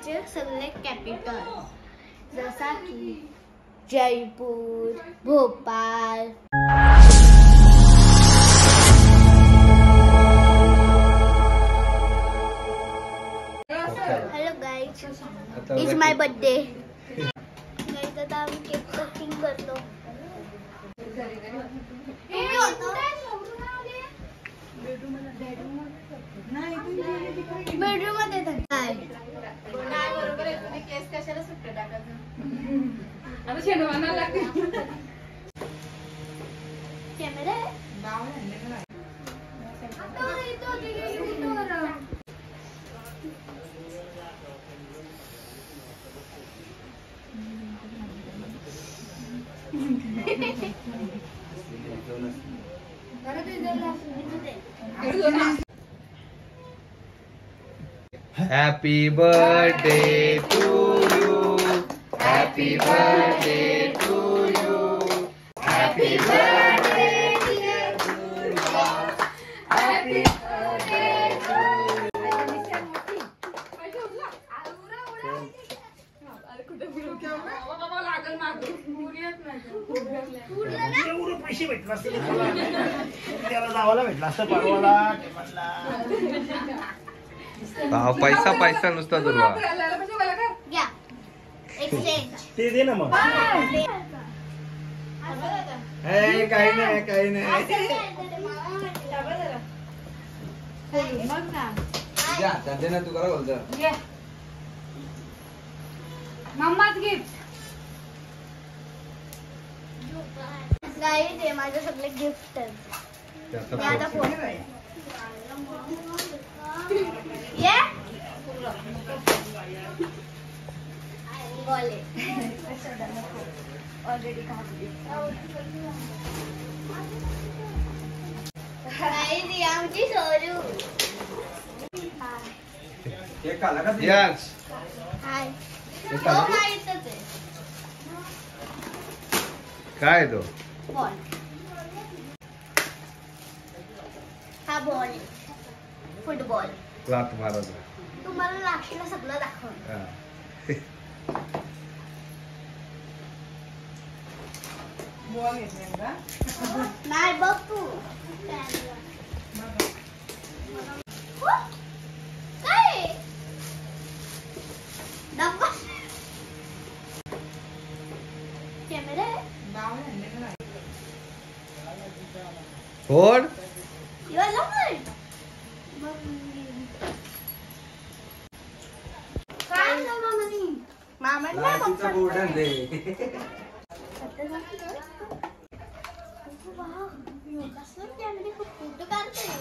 इंडियाचे सगळे कॅपिटल जसा की Jaipur, Bhopal. Hello guys, it's my birthday. Guys आता आम्ही केक कटिंग करतो. बेडरूम मध्ये काय बरोबर आहे. तुम्ही केस कशाला सुट्टे टाकायचं आता शेणवाना लागते. Camera Happy birthday to you. Happy birthday to you. Happy birthday dear Durga. Happy birthday to पैसे भेटला त्याला जावाला भेटला असं परवाला पैसा पैसा नुसता दुर्वा ते दे ना मग. काही नाही काही नाही. दे ना तू करा बोलतो मम्माच गिफ्ट. गाईज हे माझं सगळे गिफ्ट आता फोन ये बोले ऑलरेडी गाईज आमची सोरू. केक खाला का यस हाय काय तो बॉल. हा बॉल फुटबॉल. लात मारत तुम्हाला नाशिकला सगळं दाखवलं. नाही बघ तू काय कॅमेरा फोड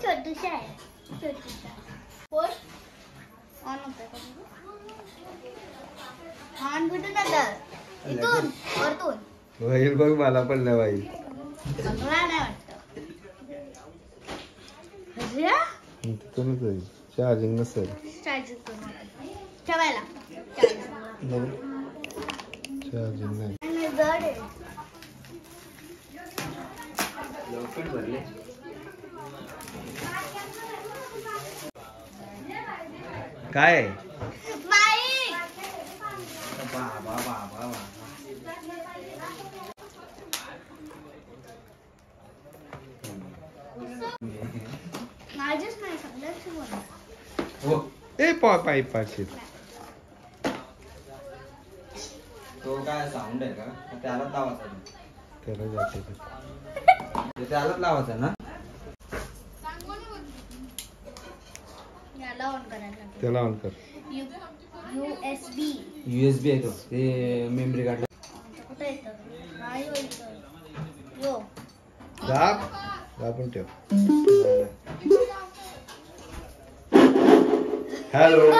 छोटूशा आहे. छोटूशा पोस्ट ऑन होतंय का? ऑन कुठे जातं? इथून वरतून होईल बघ. मला पण नाही बाई मला नाही वाटतं. तिथूनच होईल. चार्जिंग नसेल. चार्जिंग ठेवायला चार्जिंग नाही. जड आहे. भरले काय बाबा बाबा माझेच नाही सगळ्याच बोला. हो ए पाय पाचशे तो काय साऊंड आहे का त्यालाच लावायचा. त्याला जाते त्यालाच लावायचा ना. याला ऑन करायला त्याला ऑन कर. USB आहे तो. ते मेमरी कार्ड कुठे येतं? नाही होईल. यो दाबून ठेव. हॅलो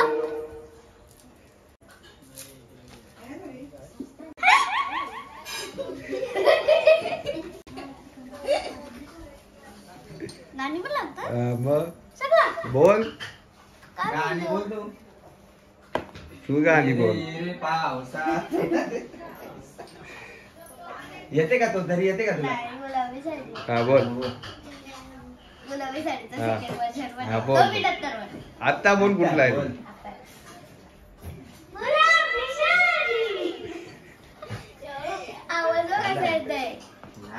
नानी पण लागतात मग सगळं बोल. गाणी बोलतो तू गाणी बोल. येते का तो घरी येते का तुला. गुलाबी साडी. हा बोल. गुलाबी साडीचा हा. सेकंड वर्जन हा, बोल. वर. आता बोल कुठला आहे.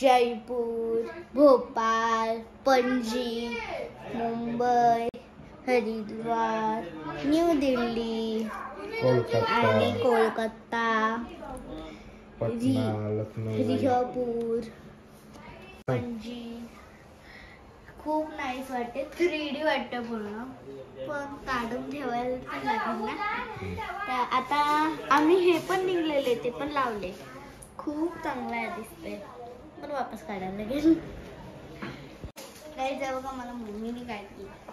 जयपूर, भोपाळ, पणजी, मुंबई, हरिद्वार, न्यू दिल्ली आणि कोलकाता, पटना, लखनौ, रिहापूर, पणजी. खूप नाईस वाटते. 3D वाटतं पूर्ण, पण काढून ठेवायला पण लागेल ना. तर आता आम्ही हे पण निघलेले, ते पण लावले. खूप चांगलं आहे दिसते, पण वापस काढायला लागेल. काही जाऊ का मला मम्मीने काय केलं.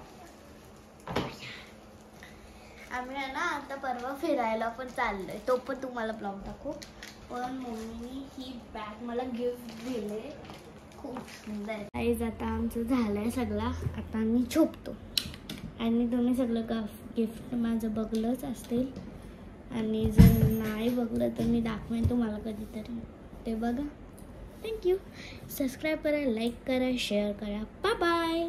आम्ही आहे ना आता परवा फिरायला पण चाललोय, तो पण तुम्हाला ब्लॉग दाखवू. पण मम्मीने ही बॅग मला गिफ्ट दिले, खूप सुंदर आहे. आता आमचं झालंय सगळं, आता आम्ही झोपतो. आणि तुम्ही सगळं गिफ्ट माझं बघलंच असतील, आणि जर नाही बघलं तर मी दाखवेन तुम्हाला कधीतरी. ते बघा. थँक्यू. सबस्क्राईब करा, लाईक करा, शेअर करा. Bye bye.